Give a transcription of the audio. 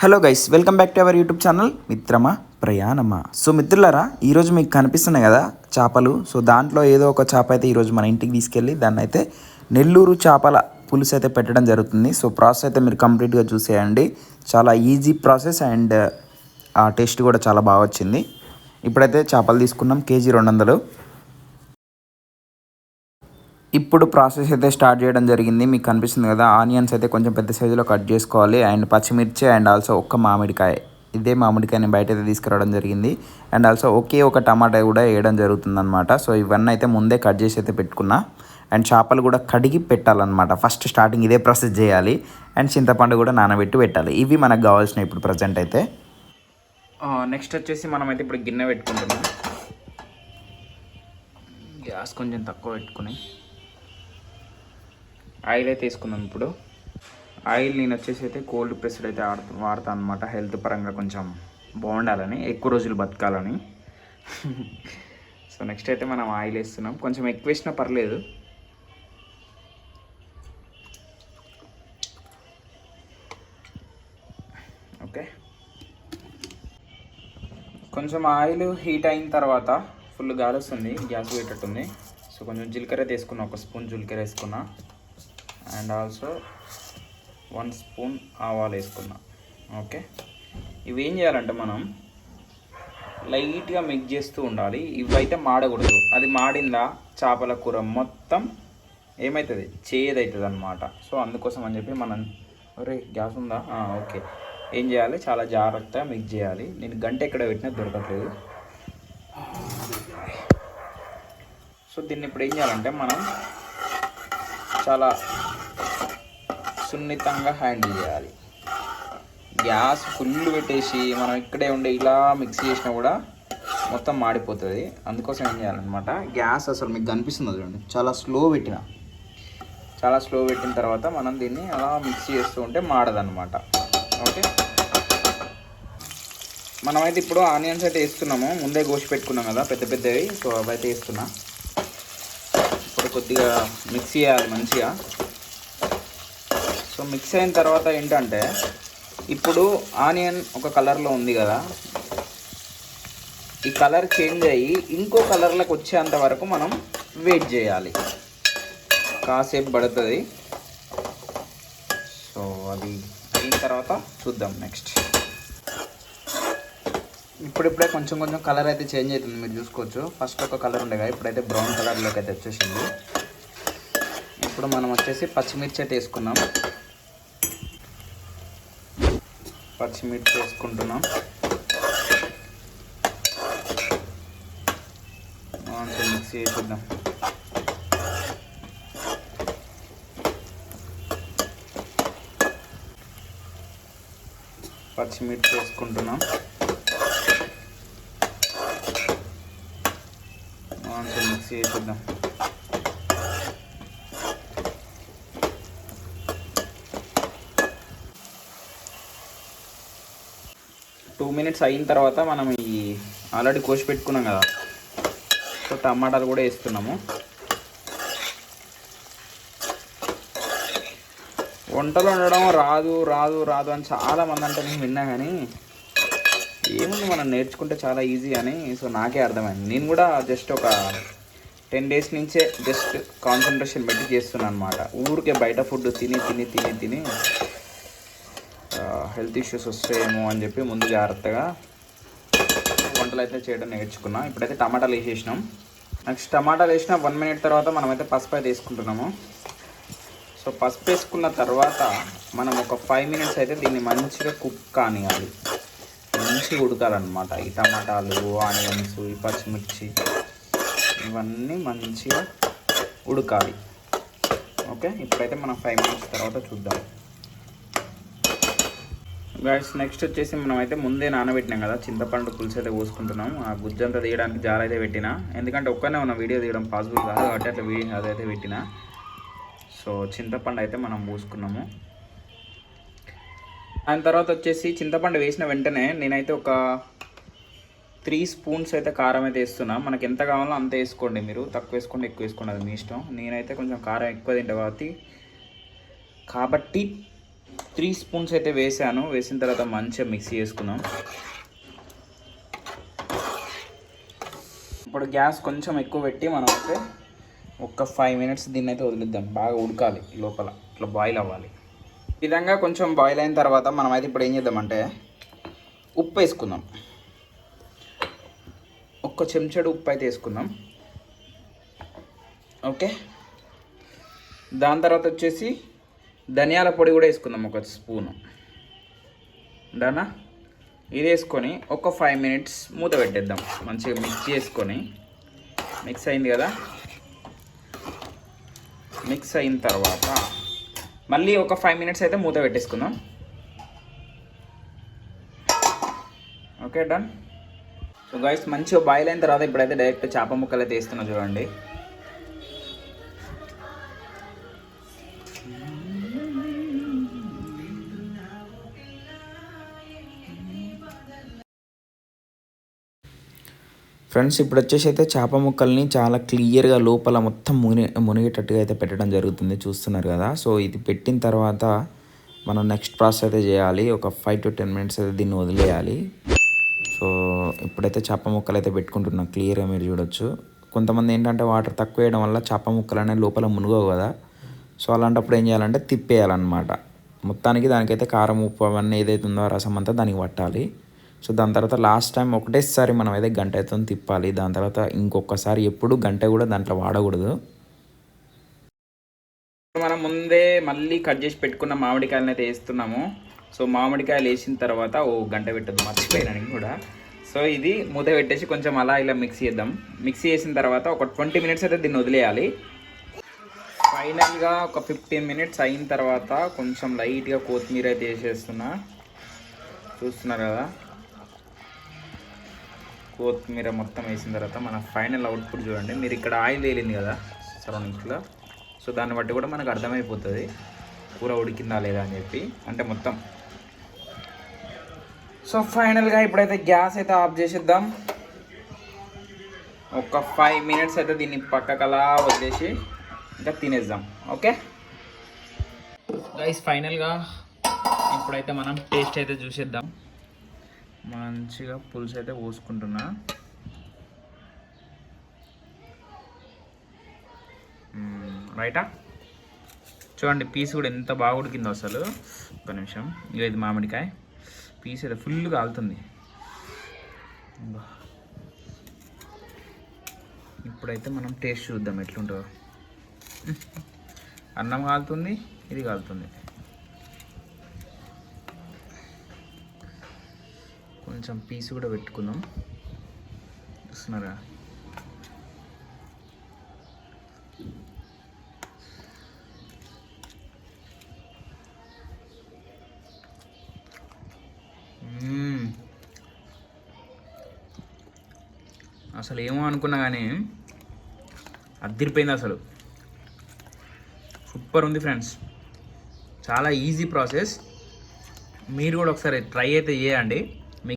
Hello guys, welcome back to our YouTube channel మిత్రమా ప్రయాణమా. So మిత్రులారా, ఈరోజు మీకు కనిపిస్తున్నాయి కదా చేపలు. సో దాంట్లో ఏదో ఒక చేప అయితే ఈరోజు మన ఇంటికి తీసుకెళ్ళి దాన్ని అయితే నెల్లూరు చేపల పులుసు అయితే పెట్టడం జరుగుతుంది. సో ప్రాసెస్ అయితే మీరు కంప్లీట్గా చూసేయండి. చాలా ఈజీ ప్రాసెస్ అండ్ ఆ టేస్ట్ కూడా చాలా బాగా వచ్చింది. ఇప్పుడైతే చేపలు తీసుకున్నాం, కేజీ 200. ఇప్పుడు ప్రాసెస్ అయితే స్టార్ట్ చేయడం జరిగింది. మీకు కనిపిస్తుంది కదా, ఆనియన్స్ అయితే కొంచెం పెద్ద సైజులో కట్ చేసుకోవాలి. అండ్ పచ్చిమిర్చి అండ్ ఆల్సో ఒక్క మామిడికాయ, ఇదే మామిడికాయని బయట అయితే తీసుకురావడం జరిగింది. అండ్ ఆల్సో ఒకే ఒక టమాటా కూడా వేయడం జరుగుతుందన్నమాట. సో ఇవన్నీ అయితే ముందే కట్ చేసి అయితే పెట్టుకున్నా. అండ్ చేపలు కూడా కడిగి పెట్టాలన్నమాట. ఫస్ట్ స్టార్టింగ్ ఇదే ప్రాసెస్ చేయాలి. అండ్ చింతపండు కూడా నానబెట్టి పెట్టాలి. ఇవి మనకు కావాల్సినవి ఇప్పుడు ప్రజెంట్ అయితే. నెక్స్ట్ వచ్చేసి మనమైతే ఇప్పుడు గిన్నె పెట్టుకుంటున్నాం. గ్యాస్ కొంచెం తక్కువ పెట్టుకుని ఆయిల్ అయితే వేసుకుందాం. ఇప్పుడు ఆయిల్ నేను వచ్చేసి అయితే కోల్డ్ ప్రెస్డ్ అయితే వాడతాను అనమాట. హెల్త్ పరంగా కొంచెం బాగుండాలని, ఎక్కువ రోజులు బతకాలని. సో నెక్స్ట్ అయితే మనం ఆయిల్ వేస్తున్నాం. కొంచెం ఎక్కువ వేసినా పర్లేదు. ఓకే, కొంచెం ఆయిల్ హీట్ అయిన తర్వాత ఫుల్ గాలి వస్తుంది, గ్యాస్ పెట్టేటట్టుంది. సో కొంచెం జీలకర్ర తీసుకున్నా, ఒక స్పూన్ జీలకర్ర వేసుకున్నా. అండ్ ఆల్సో 1 స్పూన్ ఆవాలు వేసుకున్నా. ఓకే, ఇవి ఏం చేయాలంటే మనం లైట్గా మిక్స్ చేస్తూ ఉండాలి. ఇవైతే మాడకూడదు. అది మాడిందా చేపల కూర మొత్తం ఏమవుతుంది, చేదవుతుంది అనమాట. సో అందుకోసం అని చెప్పి మనం, ఒరే గ్యాస్ ఉందా, ఓకే, ఏం చేయాలి, చాలా జాగ్రత్తగా మిక్స్ చేయాలి. నేను గంట ఎక్కడ పెట్టినా దొరకట్లేదు. సో దీన్ని ఇప్పుడు ఏం చేయాలంటే మనం చాలా సున్నితంగా హ్యాండిల్ చేయాలి. గ్యాస్ ఫుల్ పెట్టేసి మనం ఇక్కడే ఉండే ఇలా మిక్స్ చేసినా కూడా మొత్తం మాడిపోతుంది. అందుకోసం ఏం చేయాలన్నమాట, గ్యాస్ అసలు మీకు కనిపిస్తుంది చూడండి, చాలా స్లో పెట్టిన తర్వాత మనం దీన్ని అలా మిక్స్ చేస్తూ ఉంటే మాడదన్నమాట. ఓకే, మనమైతే ఇప్పుడు ఆనియన్స్ అయితే వేస్తున్నాము. ముందే కోసి పెట్టుకున్నాం కదా పెద్ద పెద్దవి. సో అవైతే వేస్తున్నా. ఇప్పుడు కొద్దిగా మిక్స్ చేయాలి మంచిగా. సో మిక్స్ అయిన తర్వాత ఏంటంటే, ఇప్పుడు ఆనియన్ ఒక కలర్లో ఉంది కదా, ఈ కలర్ చేంజ్ అయ్యి ఇంకో కలర్లోకి వచ్చేంత వరకు మనం వెయిట్ చేయాలి. కాసేపు పడుతుంది. సో అది అయిన తర్వాత చూద్దాం నెక్స్ట్. ఇప్పుడిప్పుడే కొంచెం కలర్ అయితే చేంజ్ అవుతుంది, మీరు చూసుకోవచ్చు. ఫస్ట్ ఒక కలర్ ఉండేగా, ఇప్పుడైతే బ్రౌన్ కలర్లోకి అయితే వచ్చేసింది. ఇప్పుడు మనం వచ్చేసి పచ్చిమిర్చి అయితే వేసుకున్నాం. పచ్చిమిర్చి వేసుకుంటున్నాం. మిక్స్ చేద్దాం. పచ్చిమిర్చి వేసుకుంటున్నాం. మిక్స్ చేద్దాం. టూ మినిట్స్ అయిన తర్వాత మనం ఈ ఆల్రెడీ కోసి పెట్టుకున్నాం కదా, సో టమాటాలు కూడా వేస్తున్నాము. వంటలు వండడం రాదు అని చాలామంది అంటే నేను విన్నా, కానీ ఏముంది మనం నేర్చుకుంటే చాలా ఈజీ అని. సో నాకే అర్థమైంది. నేను కూడా జస్ట్ ఒక 10 days నుంచే జస్ట్ కాన్సన్ట్రేషన్ పెట్టి చేస్తున్నాను అనమాట. ఊరికే బయట ఫుడ్ తిని హెల్త్ ఇష్యూస్ వస్తాయేమో అని చెప్పి ముందు జాగ్రత్తగా వంటలు అయితే చేయడం నేర్చుకున్నా. ఇప్పుడైతే టమాటాలు వేసేసినాం. నెక్స్ట్ టమాటాలు వేసిన 1 minute తర్వాత మనమైతే పసుపు అయితే వేసుకుంటున్నాము. సో పసుపు వేసుకున్న తర్వాత మనం ఒక 5 minutes అయితే దీన్ని మంచిగా కుక్ కానియాలి, మంచిగా ఉడకాలన్నమాట. ఈ టమాటాలు, ఆనియన్స్, ఈ పచ్చిమిర్చి ఇవన్నీ మంచిగా ఉడకాలి. ఓకే, ఇప్పుడైతే మనం 5 minutes తర్వాత చూద్దాం. గైస్ నెక్స్ట్ వచ్చేసి మనమైతే ముందే నానబెట్టినాం కదా చింతపండు పులుసు అయితే పోసుకుంటున్నాం. ఆ గుజ్జంతా తీయడానికి జార్ అయితే పెట్టినా, ఎందుకంటే ఒక్కనే ఉన్న వీడియో తీయడం పాసిబుల్ కాదు కాబట్టి అట్లా అదైతే పెట్టినా. సో చింతపండు అయితే మనం పోసుకున్నాము. దాని తర్వాత వచ్చేసి చింతపండు వేసిన వెంటనే నేనైతే ఒక 3 spoons అయితే కారం అయితే వేస్తున్నా. మనకి ఎంత కావాలో అంత వేసుకోండి, మీరు తక్కువ వేసుకోండి ఎక్కువ వేసుకోండి, అది మీ ఇష్టం. నేనైతే కొంచెం కారం ఎక్కువ తింటా కాబట్టి 3 స్పూన్స్ అయితే వేసాను. వేసిన తర్వాత మంచిగా మిక్స్ చేసుకుందాం. ఇప్పుడు గ్యాస్ కొంచెం ఎక్కువ పెట్టి మనం అయితే ఒక 5 మినిట్స్ దీన్ని అయితే వదిలిద్దాం. బాగా ఉడకాలి, లోపల ఇట్లా బాయిల్ అవ్వాలి. ఈ విధంగా కొంచెం బాయిల్ అయిన తర్వాత మనం అయితే ఇప్పుడు ఏం చేద్దామంటే ఉప్పు వేసుకుందాం. ఒక చెంచాడు ఉప్పు అయితే వేసుకుందాం. ఓకే, దాని తర్వాత వచ్చేసి ధనియాల పొడి కూడా వేసుకుందాం, ఒక స్పూను. డనా? ఇది వేసుకొని ఒక 5 మినిట్స్ మూత పెట్టేద్దాం. మంచిగా మిక్స్ చేసుకొని, మిక్స్ అయింది కదా, మిక్స్ అయిన తర్వాత మళ్ళీ ఒక 5 మినిట్స్ అయితే మూత పెట్టేసుకుందాం. Okay, done. సో గైస్, మంచిగా బాయిల్ అయిన తర్వాత ఇప్పుడైతే డైరెక్ట్ చేప ముక్కలు అయితే వేస్తున్నా చూడండి. ఫ్రెండ్స్, ఇప్పుడు వచ్చేసి అయితే చేప ముక్కల్ని చాలా క్లియర్గా లోపల మొత్తం మునిగేటట్టుగా అయితే పెట్టడం జరుగుతుంది, చూస్తున్నారు కదా. సో ఇది పెట్టిన తర్వాత మనం నెక్స్ట్ ప్రాసెస్ అయితే చేయాలి. ఒక 5 to 10 మినిట్స్ అయితే దీన్ని వదిలేయాలి. సో ఇప్పుడైతే చేప ముక్కలు అయితే పెట్టుకుంటున్నాం, క్లియర్గా మీరు చూడొచ్చు. కొంతమంది ఏంటంటే వాటర్ తక్కువ వేయడం వల్ల చేప ముక్కలు అనేవి లోపల మునుగవు కదా. సో అలాంటప్పుడు ఏం చేయాలంటే తిప్పేయాలన్నమాట. మొత్తానికి దానికైతే కారం, ఉప్పు అవన్నీ ఏదైతే ఉందో రసం అంతా దానికి పట్టాలి. సో దాని తర్వాత లాస్ట్ టైం ఒకటేసారి మనం అయితే గంట అయితే తిప్పాలి. దాని తర్వాత ఇంకొకసారి ఎప్పుడు గంట కూడా దాంట్లో వాడకూడదు. మనం ముందే మళ్ళీ కట్ చేసి పెట్టుకున్న మామిడికాయలను అయితే వేస్తున్నాము. సో మామిడికాయలు వేసిన తర్వాత గంట పెట్టద్దు, మర్చిపోయినాను కూడా. సో ఇది మూత పెట్టేసి కొంచెం అలా ఇలా మిక్స్ చేద్దాం. మిక్స్ చేసిన తర్వాత ఒక 20 మినిట్స్ అయితే దీన్ని వదిలేయాలి. ఫైనల్గా ఒక 15 మినిట్స్ అయిన తర్వాత కొంచెం లైట్గా కొత్తిమీర అయితే వేసేస్తున్నా, చూస్తున్నారు కదా. కొత్తిమీర మొత్తం వేసిన తర్వాత మన ఫైనల్ అవుట్పుట్ చూడండి. మీరు ఇక్కడ ఆయిల్ వేలింది కదా సరౌండింగ్స్లో, సో దాన్ని బట్టి కూడా మనకు అర్థమైపోతుంది కూర ఉడికిందా లేదా అని చెప్పి, అంటే మొత్తం. సో ఫైనల్గా ఇప్పుడైతే గ్యాస్ అయితే ఆఫ్ చేసేద్దాం. ఒక 5 మినిట్స్ అయితే దీన్ని పక్కకు అలా వదిలేసి ఇంకా తినేద్దాం. ఓకే గైస్, ఫైనల్గా ఇప్పుడైతే మనం టేస్ట్ అయితే చూసేద్దాం. మంచిగా పులుసు అయితే పోసుకుంటున్నా. రైటా, చూడండి పీస్ కూడా ఎంత బాగా ఉడికిందో అసలు. ఒక నిమిషం, ఇది మామిడికాయ పీస్ అయితే ఫుల్గా కాలుతుంది. ఇప్పుడైతే మనం టేస్ట్ చూద్దాం ఎట్లుంటుందో. అన్నం కాలుతుంది, ఇది కాలుతుంది. కొంచెం పీస్ కూడా పెట్టుకుందాం, చూస్తున్నారా. అసలు ఏమో అనుకున్నా కానీ అదిరిపోయింది అసలు. సూపర్ ఉంది ఫ్రెండ్స్, చాలా ఈజీ ప్రాసెస్. మీరు కూడా ఒకసారి ట్రై అయితే చేయండి.